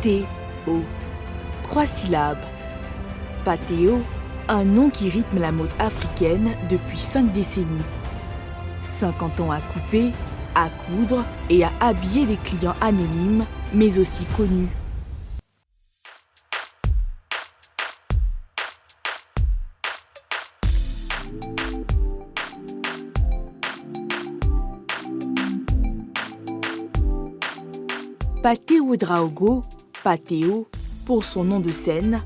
Patéo. 3 syllabes. Patéo, un nom qui rythme la mode africaine depuis 5 décennies. 50 ans à couper, à coudre et à habiller des clients anonymes, mais aussi connus. Pathé Ouédraogo, Patéo, pour son nom de scène,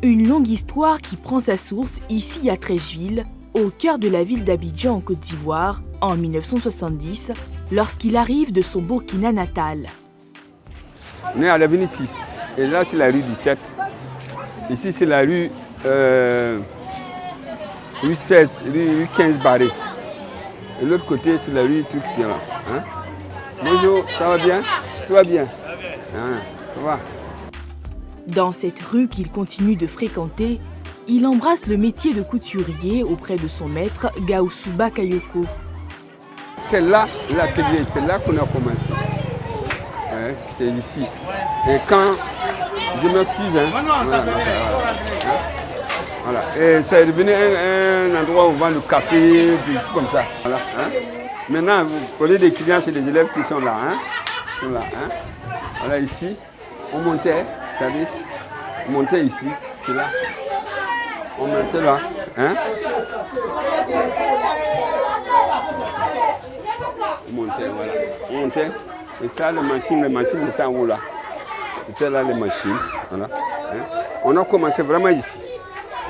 une longue histoire qui prend sa source ici à Treichville, au cœur de la ville d'Abidjan en Côte d'Ivoire, en 1970, lorsqu'il arrive de son Burkina natal. On est à l'avenue 6, et là c'est la rue 17. Ici c'est la rue 16, rue 15 Barré. Et l'autre côté c'est la rue tout qui est là. Hein? Bonjour, ça va bien? Tout va bien? Ça va. Dans cette rue qu'il continue de fréquenter, il embrasse le métier de couturier auprès de son maître Gaoussouba Kayoko. C'est là l'atelier, c'est là qu'on a commencé. C'est ici. Et quand, je m'excuse, voilà. Et c'est devenu un endroit où on vend le café, comme ça. Voilà, hein. Maintenant, vous connaissez des clients, c'est des élèves qui sont là. Voilà, ici, on montait, c'est-à-dire, on montait ici, c'est là. On montait là. On montait, voilà. On montait. Et ça, les machines étaient en haut là. C'était là les machines. Voilà. On a commencé vraiment ici.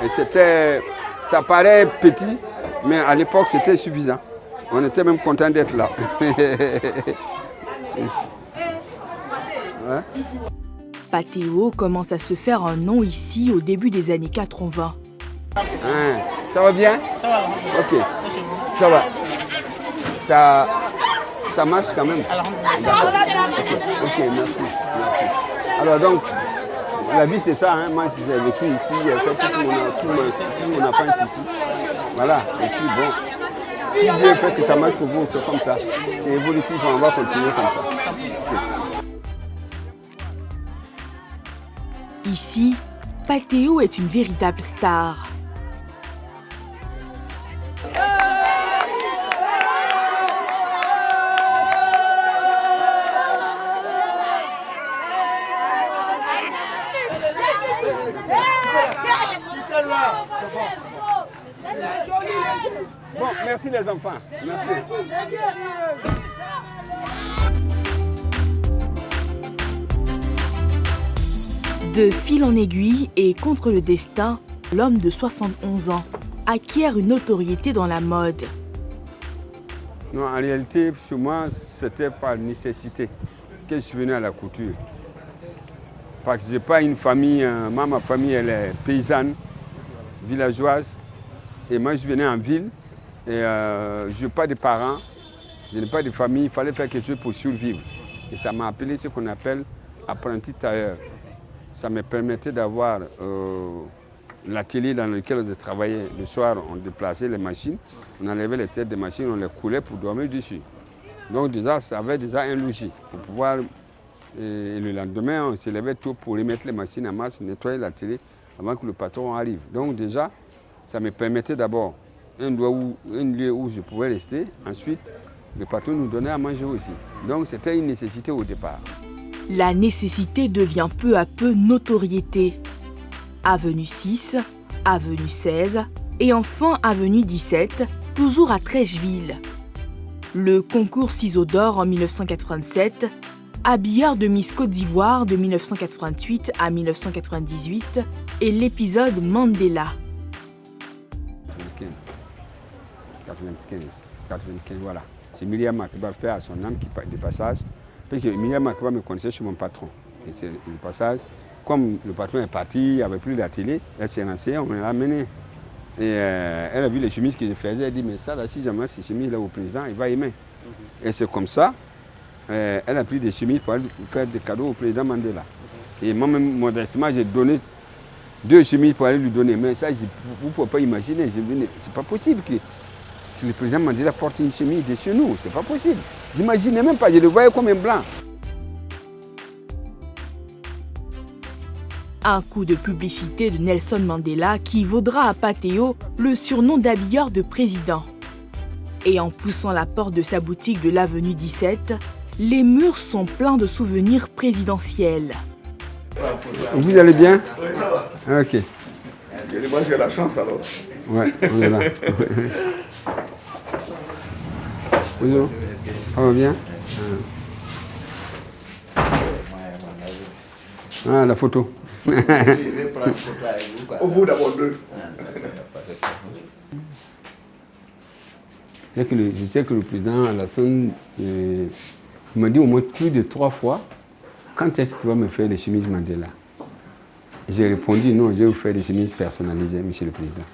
Et ça paraît petit, mais à l'époque, c'était suffisant. On était même content d'être là. Patéo commence à se faire un nom ici au début des années 80. Ça va bien? Ça va. Ok, ça va. Ça marche quand même. Ok, merci. Alors donc, la vie c'est ça, hein. Moi j'ai vécu ici, j'ai fait tout mon enfance ici. Voilà, et puis bon, si Dieu fait que ça marche pour vous, c'est comme ça. C'est évolutif, on va continuer comme ça. Ici, Patéo est une véritable star. Bon, merci les enfants. Merci. De fil en aiguille et contre le destin, l'homme de 71 ans acquiert une notoriété dans la mode. Non, en réalité, pour moi, c'était par nécessité que je suis venu à la couture. Parce que je n'ai pas une famille, ma famille elle est paysanne, villageoise. Et moi, je venais en ville et je n'ai pas de parents, je n'ai pas de famille, il fallait faire quelque chose pour survivre. Et ça m'a appelé ce qu'on appelle apprenti tailleur. Ça me permettait d'avoir l'atelier dans lequel je travaillais. Le soir, on déplaçait les machines, on enlevait les têtes des machines, on les coulait pour dormir dessus. Donc déjà, ça avait déjà un logis pour pouvoir... Et le lendemain, on se levait tôt pour remettre les machines en marche, nettoyer l'atelier avant que le patron arrive. Donc déjà, ça me permettait d'abord un lieu où je pouvais rester. Ensuite, le patron nous donnait à manger aussi. Donc c'était une nécessité au départ. La nécessité devient peu à peu notoriété. Avenue 6, Avenue 16 et enfin Avenue 17, toujours à Treichville. Le concours Ciseaux d'or en 1987, habilleur de Miss Côte d'Ivoire de 1988 à 1998 et l'épisode Mandela. 95, voilà. C'est Myriam Makeba fait à son âme qui parle de passage. Parce que Myriam Makeba me connaissait chez mon patron. Et c'est le passage, comme le patron est parti, il n'y avait plus la télé, elle s'est lancée, on l'a amenée. Et elle a vu les chemises que je faisais, elle a dit, mais ça, là, si jamais ces chemises-là au président, il va aimer. Et c'est comme ça, elle a pris des chemises pour aller faire des cadeaux au président Mandela. Et moi-même, modestement, j'ai donné 2 chemises pour aller lui donner. Mais ça, vous ne pouvez pas imaginer, c'est pas possible que le président Mandela porte une chemise de chez nous, c'est pas possible. J'imaginais même pas, je le voyais comme un blanc. Un coup de publicité de Nelson Mandela qui vaudra à Patteo le surnom d'habilleur de président. Et en poussant la porte de sa boutique de l'avenue 17, les murs sont pleins de souvenirs présidentiels. Vous allez bien? Oui, ça va. Ok. Moi, j'ai la chance alors. Ouais, on est là. Bonjour. Ça va bien? Ah, la photo. Au bout d'abord deux. Je sais que le président Alassane m'a dit au moins plus de 3 fois, quand est-ce que tu vas me faire des chemises Mandela? J'ai répondu, non, je vais vous faire des chemises personnalisées, monsieur le président.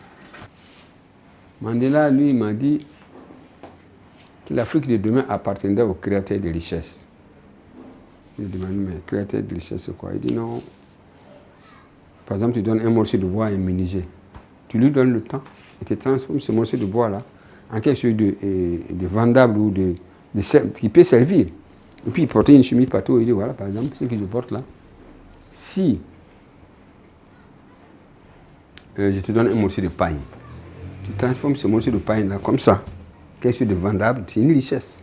Mandela, lui, m'a dit que l'Afrique de demain appartiendrait aux créateurs de richesses. Je lui ai demandé, mais créateur de richesses, c'est quoi? Il dit non. Par exemple, tu donnes un morceau de bois à un menuisier. Tu lui donnes le temps et tu transformes ce morceau de bois-là en quelque chose de vendable ou qui peut servir. Et puis il portait une chemise Patteo, il dit voilà, par exemple, ce que je porte là, si je te donne un morceau de paille, tu transformes ce morceau de paille là comme ça, quelque chose de vendable, c'est une richesse.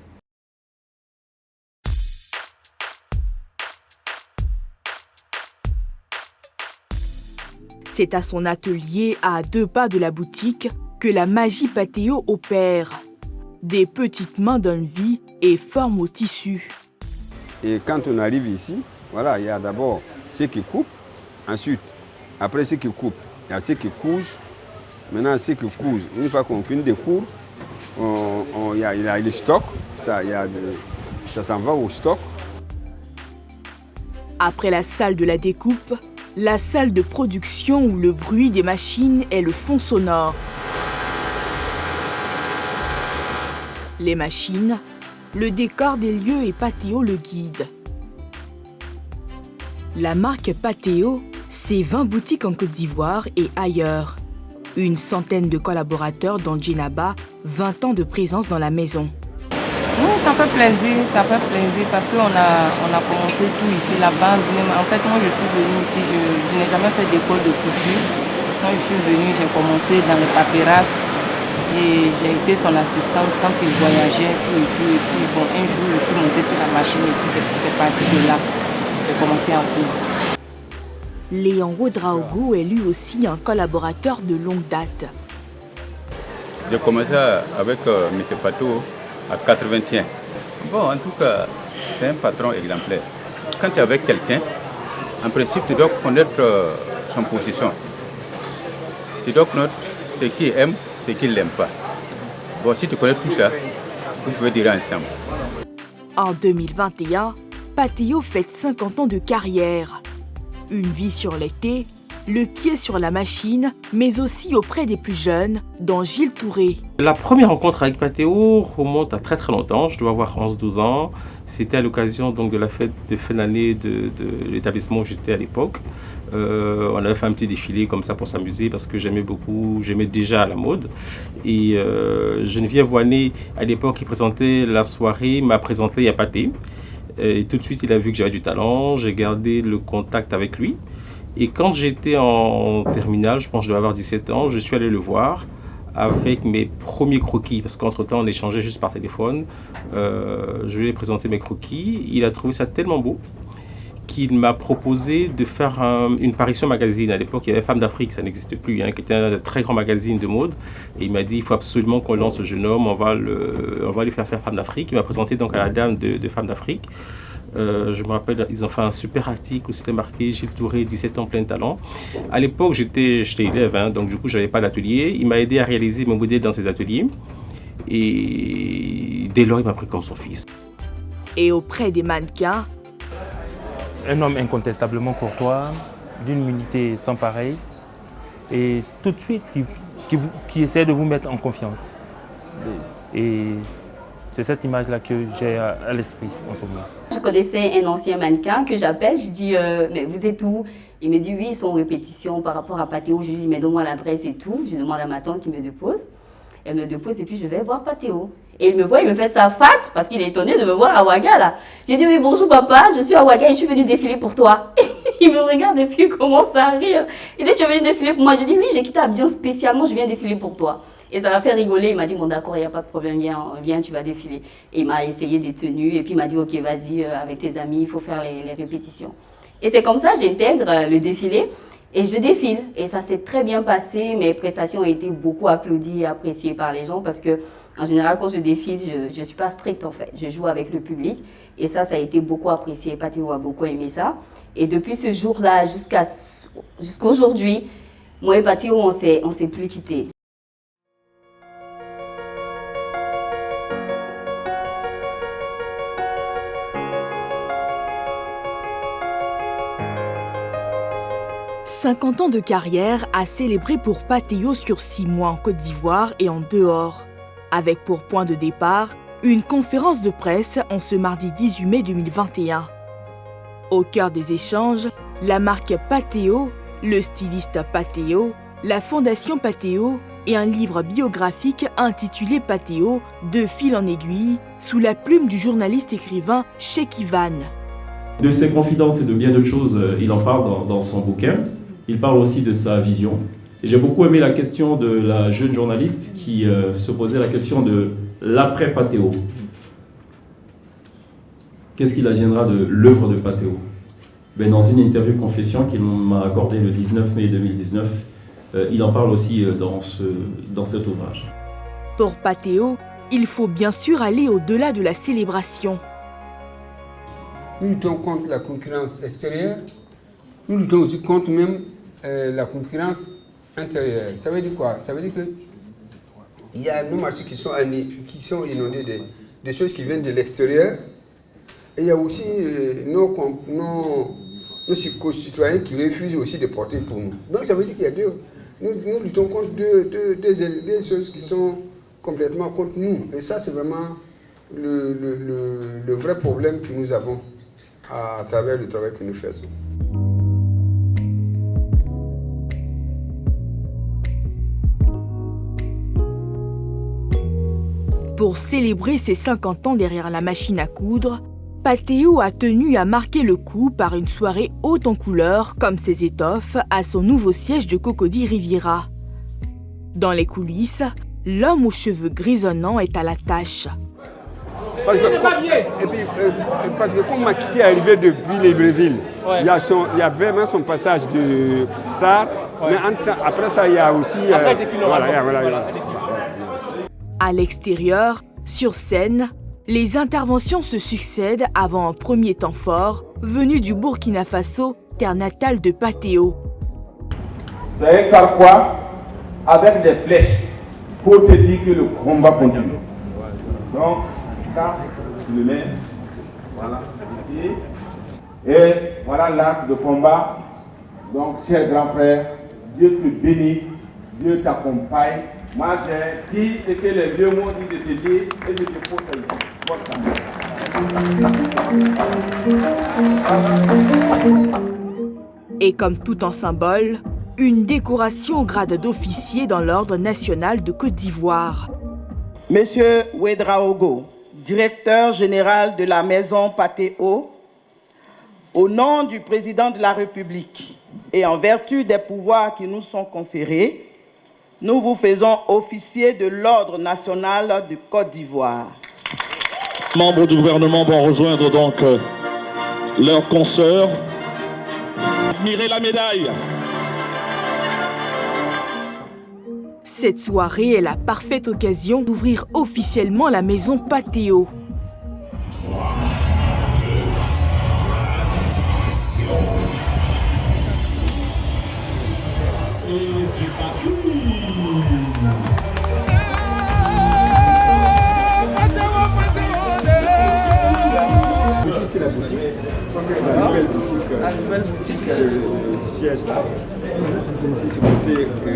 C'est à son atelier, à 2 pas de la boutique, que la magie Patteo opère. Des petites mains donnent vie et forment au tissu. Et quand on arrive ici, voilà, il y a d'abord ceux qui coupent, ensuite, après ceux qui coupent, il y a ceux qui cousent. Maintenant, ceux qui cousent, une fois qu'on finit de coudre, il y a le stock, ça s'en va au stock. Après la salle de la découpe, la salle de production où le bruit des machines est le fond sonore. Les machines, le décor des lieux et Patteo le guide. La marque Patteo, c'est 20 boutiques en Côte d'Ivoire et ailleurs. Une centaine de collaborateurs dans Djenaba, 20 ans de présence dans la maison. Oui, ça fait plaisir parce qu'on a commencé tout ici, la base même. En fait, moi je suis venue ici, je n'ai jamais fait d'école de couture. Quand je suis venue, j'ai commencé dans les papyrasses et j'ai été son assistante quand il voyageait, tout. Et puis bon, un jour je suis montée sur la machine et puis c'est parti de là. J'ai commencé en cours. Léon Ouedraogo est lui aussi un collaborateur de longue date. J'ai commencé avec M. Patteo à 81. Bon, en tout cas, c'est un patron exemplaire. Quand tu es avec quelqu'un, en principe, tu dois connaître son position. Tu dois connaître ce qu'il aime, ce qu'il n'aime pas. Bon, si tu connais tout ça, vous pouvez dire ensemble. En 2021, Patteo fête 50 ans de carrière. Une vie sur l'été, le pied sur la machine, mais aussi auprès des plus jeunes, dont Gilles Touré. La première rencontre avec Patteo remonte à très très longtemps, je dois avoir 11-12 ans. C'était à l'occasion donc de la fête de fin d'année de l'établissement où j'étais à l'époque. On avait fait un petit défilé comme ça pour s'amuser parce que j'aimais déjà la mode. Et Geneviève Ouané, à l'époque, qui présentait la soirée, m'a présenté à Patteo. Et tout de suite, il a vu que j'avais du talent, j'ai gardé le contact avec lui. Et quand j'étais en terminale, je pense que je devais avoir 17 ans, je suis allé le voir avec mes premiers croquis, parce qu'entre-temps, on échangeait juste par téléphone. Je lui ai présenté mes croquis, il a trouvé ça tellement beau qu'il m'a proposé de faire une parution magazine. À l'époque, il y avait Femmes d'Afrique, ça n'existe plus, qui était un très grand magazine de mode. Et il m'a dit, il faut absolument qu'on lance ce jeune homme, on va lui faire Femmes d'Afrique. Il m'a présenté donc à la dame de Femmes d'Afrique. Je me rappelle, ils ont fait un super article où c'était marqué Gilles Touré, 17 ans, plein de talent. À l'époque, j'étais élève, donc du coup, je n'avais pas d'atelier. Il m'a aidé à réaliser mes modèles dans ses ateliers. Et dès lors, il m'a pris comme son fils. Et auprès des mannequins, un homme incontestablement courtois, d'une humilité sans pareil, et tout de suite qui essaie de vous mettre en confiance. Et c'est cette image-là que j'ai à l'esprit en ce moment. Je connaissais un ancien mannequin que j'appelle, je dis mais vous êtes où? Il me dit oui, ils sont en répétition par rapport à Patteo. Je lui dis mais donne-moi l'adresse et tout. Je demande à ma tante qui me dépose. Elle me dépose et puis je vais voir Patteo. Et il me voit, il me fait sa fat parce qu'il est étonné de me voir à Ouaga là. J'ai dit oui, bonjour papa, je suis à Ouaga et je suis venue défiler pour toi. Il me regarde et puis il commence à rire. Il dit, tu viens défiler pour moi? Je dis, oui, j'ai quitté Abidjan spécialement, je viens défiler pour toi. Et ça m'a fait rigoler. Il m'a dit, bon d'accord, il n'y a pas de problème, viens, tu vas défiler. Et il m'a essayé des tenues et puis il m'a dit, ok, vas-y, avec tes amis, il faut faire les répétitions. Et c'est comme ça que j'intègre le défilé et je défile. Et ça s'est très bien passé. Mes prestations ont été beaucoup applaudies et appréciées par les gens parce que, en général, quand je défile, je ne suis pas stricte en fait. Je joue avec le public et ça a été beaucoup apprécié. Patéo a beaucoup aimé ça. Et depuis ce jour-là jusqu'à aujourd'hui, moi et Patéo, on s'est plus quittés. « 50 ans de carrière à célébrer pour Patéo sur 6 mois en Côte d'Ivoire et en dehors. Avec pour point de départ une conférence de presse en ce mardi 18 mai 2021. Au cœur des échanges, la marque Patéo, le styliste Patéo, la fondation Patéo et un livre biographique intitulé Patéo, de fil en aiguille, sous la plume du journaliste écrivain Cheikh Ivan. De ses confidences et de bien d'autres choses, il en parle dans son bouquin. Il parle aussi de sa vision. Et j'ai beaucoup aimé la question de la jeune journaliste qui se posait la question de l'après-Patéo. Qu'est-ce qu'il adviendra de l'œuvre de Patéo? Dans une interview confession qu'il m'a accordée le 19 mai 2019, il en parle aussi dans cet ouvrage. Pour Patéo, il faut bien sûr aller au-delà de la célébration. Nous luttons contre la concurrence extérieure, nous luttons aussi contre même la concurrence intérieure. Ça veut dire quoi? Ça veut dire qu'il y a nos marchés qui sont inondés de choses qui viennent de l'extérieur. Et il y a aussi nos concitoyens qui refusent aussi de porter pour nous. Donc ça veut dire qu'il y a nous luttons contre des choses qui sont complètement contre nous. Et ça, c'est vraiment le vrai problème que nous avons à travers le travail que nous faisons. Pour célébrer ses 50 ans derrière la machine à coudre, Patéo a tenu à marquer le coup par une soirée haute en couleurs, comme ses étoffes, à son nouveau siège de Cocody Riviera. Dans les coulisses, l'homme aux cheveux grisonnants est à la tâche. Parce que comme Makissi est arrivé depuis Libreville, il y a vraiment son passage de star, mais après ça, il y a aussi... À l'extérieur, sur scène, les interventions se succèdent avant un premier temps fort venu du Burkina Faso, terre natale de Patéo. C'est un carquois avec des flèches pour te dire que le combat continue. Donc, ça, tu le mets, voilà, ici. Et voilà l'arc de combat. Donc, cher grand frère, Dieu te bénisse, Dieu t'accompagne. Moi, j'ai dit ce que les vieux m'ont dit de te dire et je te pose ici. Et comme tout en symbole, une décoration au grade d'officier dans l'Ordre national de Côte d'Ivoire. Monsieur Ouedraogo, directeur général de la maison Patéo, au nom du président de la République et en vertu des pouvoirs qui nous sont conférés, nous vous faisons officier de l'Ordre national de Côte d'Ivoire. Membres du gouvernement vont rejoindre donc leurs consoeurs. Admirez la médaille. Cette soirée est la parfaite occasion d'ouvrir officiellement la maison Patéo. C'est la boutique, la nouvelle boutique du siège là. Ici c'est côté femme,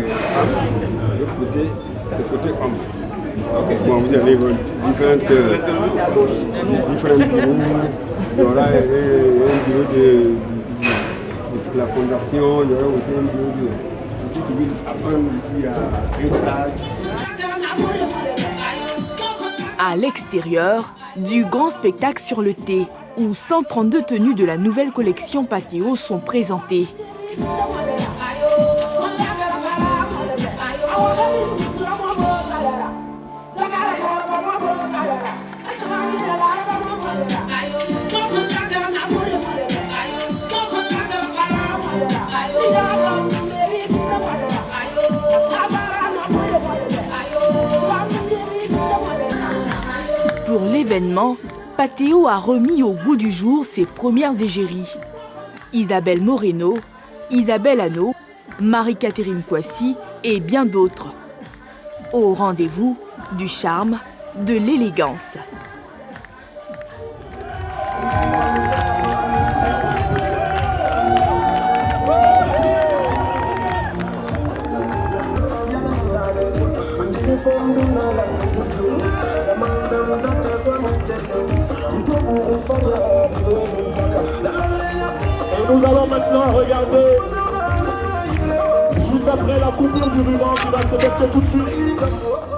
l'autre côté c'est côté homme. Okay. Bon, vous avez différentes bureaux. Voilà, un bureau de la fondation, il y aura aussi un bureau de ici qui vient apprendre ici à un stage. À l'extérieur, du grand spectacle sur le thé. où 132 tenues de la nouvelle collection Patéo sont présentées. Pour l'événement, Patéo a remis au goût du jour ses premières égéries. Isabelle Moreno, Isabelle Hano, Marie-Catherine Kouassi et bien d'autres. Au rendez-vous du charme, de l'élégance. Et nous allons maintenant regarder, juste après la coupure du ruban qui va se mettre tout de suite.